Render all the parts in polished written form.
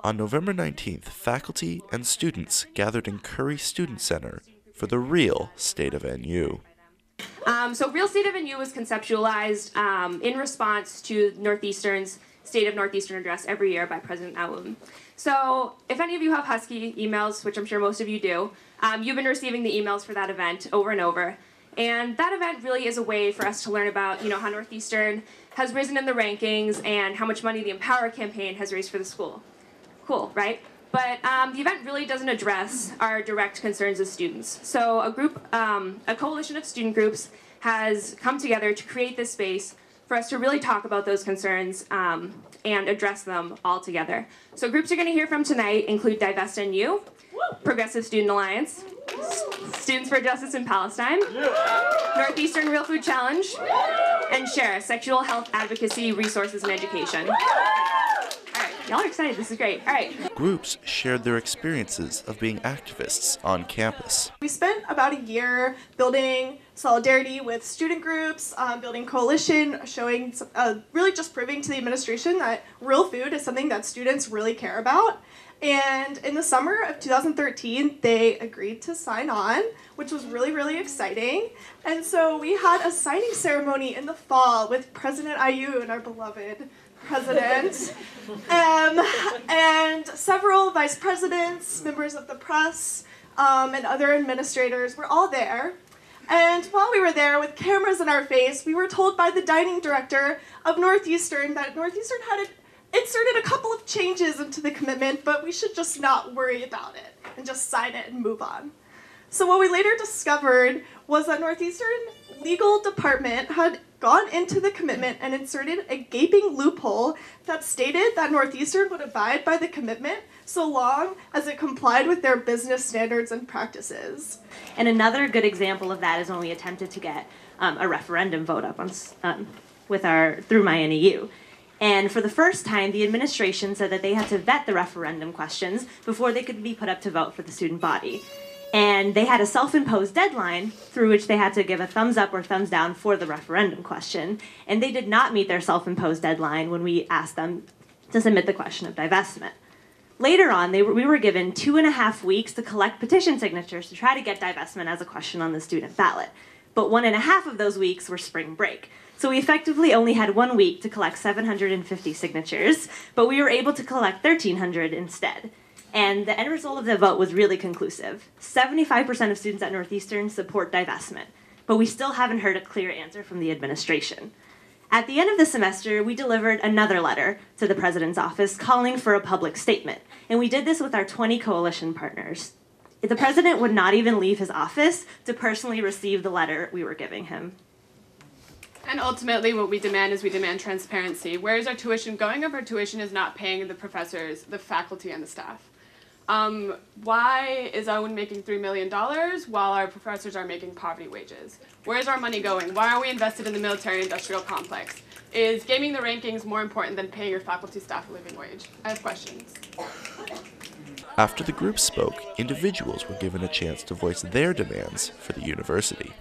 On November 19th, faculty and students gathered in Curry Student Center for the real State of NU. So Real State of NU was conceptualized in response to Northeastern's State of Northeastern address every year by President Aoun. So if any of you have Husky emails, which I'm sure most of you do, you've been receiving the emails for that event over and over. And that event really is a way for us to learn about, how Northeastern has risen in the rankings and how much money the Empower campaign has raised for the school. Cool, right? But the event really doesn't address our direct concerns as students. So a coalition of student groups has come together to create this space for us to really talk about those concerns and address them all together. So groups you're going to hear from tonight include Divest NU, Progressive Student Alliance, Students for Justice in Palestine, Northeastern Real Food Challenge, and SHARE, Sexual Health Advocacy, Resources, and Education. Y'all are excited, this is great. All right. Groups shared their experiences of being activists on campus. We spent about a year building solidarity with student groups, building coalition, showing, really just proving to the administration that real food is something that students really care about. And in the summer of 2013, they agreed to sign on, which was really, really exciting. And so we had a signing ceremony in the fall with President Aoun, our beloved president, and several vice presidents, members of the press, and other administrators were all there. And while we were there with cameras in our face, we were told by the dining director of Northeastern that Northeastern had inserted a couple of changes into the commitment, but we should just not worry about it and just sign it and move on. So what we later discovered was that Northeastern legal department had gone into the commitment and inserted a gaping loophole that stated that Northeastern would abide by the commitment so long as it complied with their business standards and practices. And another good example of that is when we attempted to get a referendum vote up on, through my NEU. And for the first time, the administration said that they had to vet the referendum questions before they could be put up to vote for the student body. And they had a self-imposed deadline through which they had to give a thumbs up or thumbs down for the referendum question. And they did not meet their self-imposed deadline when we asked them to submit the question of divestment. Later on, we were given 2.5 weeks to collect petition signatures to try to get divestment as a question on the student ballot. But 1.5 of those weeks were spring break. So we effectively only had 1 week to collect 750 signatures, but we were able to collect 1,300 instead. And the end result of the vote was really conclusive. 75% of students at Northeastern support divestment, but we still haven't heard a clear answer from the administration. At the end of the semester, we delivered another letter to the president's office calling for a public statement, and we did this with our 20 coalition partners. The president would not even leave his office to personally receive the letter we were giving him. And ultimately what we demand is we demand transparency. Where is our tuition going if our tuition is not paying the professors, the faculty, and the staff? Why is Owen making $3 million while our professors are making poverty wages? Where is our money going? Why are we invested in the military-industrial complex? Is gaming the rankings more important than paying your faculty staff a living wage? I have questions. After the group spoke, individuals were given a chance to voice their demands for the university.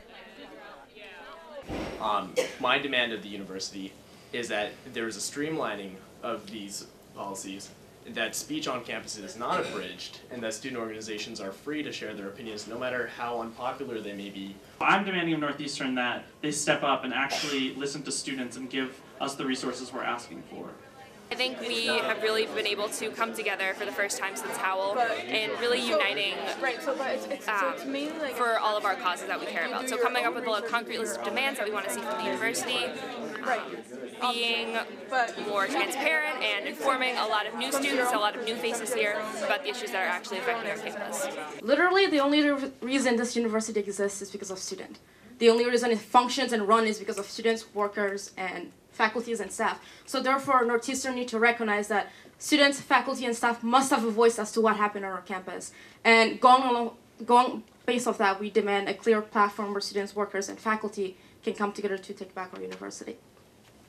My demand of the university is that there is a streamlining of these policies, that speech on campus is not abridged, and that student organizations are free to share their opinions no matter how unpopular they may be. I'm demanding of Northeastern that they step up and actually listen to students and give us the resources we're asking for. I think we have really been able to come together for the first time since Howell and really uniting for all of our causes that we care about. So coming up with a concrete list of demands that we want to see from the university, being more transparent and informing a lot of new students, a lot of new faces here about the issues that are actually affecting our campus. Literally, the only reason this university exists is because of students. The only reason it functions and runs is because of students, workers, and faculties and staff. So therefore, Northeastern need to recognize that students, faculty, and staff must have a voice as to what happened on our campus. And going based off that, we demand a clear platform where students, workers, and faculty can come together to take back our university.